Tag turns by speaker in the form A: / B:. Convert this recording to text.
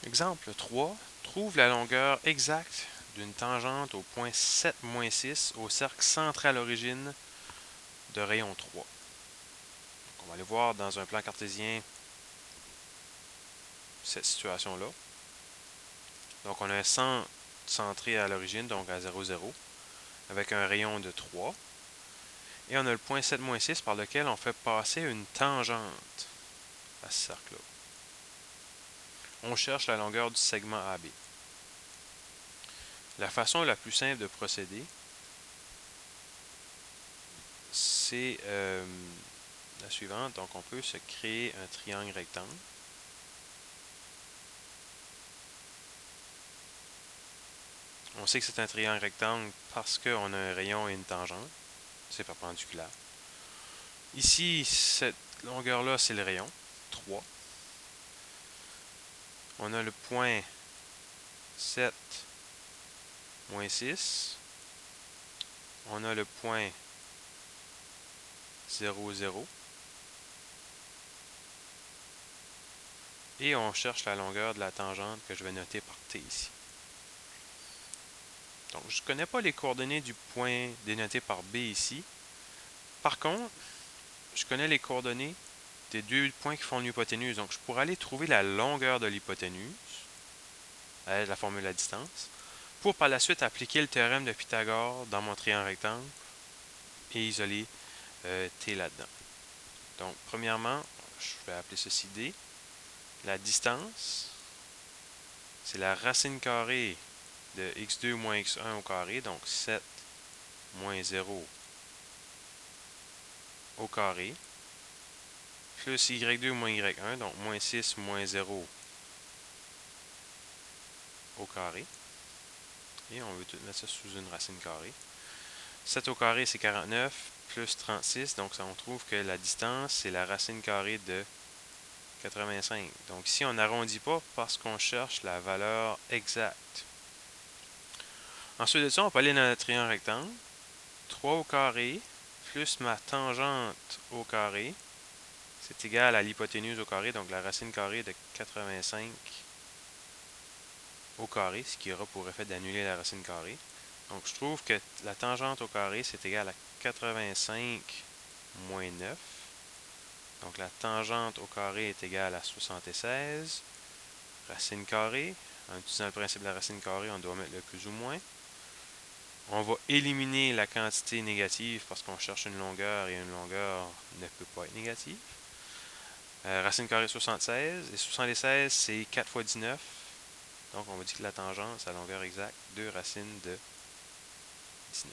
A: Exemple 3. Trouve la longueur exacte d'une tangente au point 7-6 au cercle centré à l'origine de rayon 3. Donc, on va aller voir dans un plan cartésien cette situation-là. Donc, on a un centre centré à l'origine, donc à 0, 0, avec un rayon de 3. Et on a le point 7-6 par lequel on fait passer une tangente à ce cercle-là. On cherche la longueur du segment AB. La façon la plus simple de procéder, c'est la suivante. Donc, on peut se créer un triangle rectangle. On sait que c'est un triangle rectangle parce qu'on a un rayon et une tangente. C'est perpendiculaire. Ici, cette longueur-là, c'est le rayon, 3. On a le point 7, moins 6. On a le point 0, 0. Et on cherche la longueur de la tangente que je vais noter par T ici. Donc, je ne connais pas les coordonnées du point dénoté par B ici. Par contre, je connais les coordonnées des deux points qui font l'hypoténuse. Donc, je pourrais aller trouver la longueur de l'hypoténuse avec la formule à distance pour par la suite appliquer le théorème de Pythagore dans mon triangle rectangle et isoler T là-dedans. Donc, premièrement, je vais appeler ceci D. La distance, c'est la racine carrée de x2 moins x1 au carré, donc 7 moins 0 au carré, plus y2 moins y1, donc moins 6 moins 0 au carré. Et on veut tout mettre ça sous une racine carrée. 7 au carré, c'est 49, plus 36, donc ça, on trouve que la distance, c'est la racine carrée de 85. Donc ici, on n'arrondit pas parce qu'on cherche la valeur exacte. Ensuite de ça, on peut aller dans notre triangle rectangle. 3 au carré plus ma tangente au carré, c'est égal à l'hypoténuse au carré, donc la racine carrée de 85 au carré, ce qui aura pour effet d'annuler la racine carrée. Donc je trouve que la tangente au carré, c'est égal à 85 moins 9. Donc la tangente au carré est égale à 76. Racine carrée. En utilisant le principe de la racine carrée, on doit mettre le plus ou moins. On va éliminer la quantité négative parce qu'on cherche une longueur et une longueur ne peut pas être négative. Racine carrée 76. Et 76, c'est 4 fois 19. Donc on va dire que la tangente, sa longueur exacte, 2 racines de 19.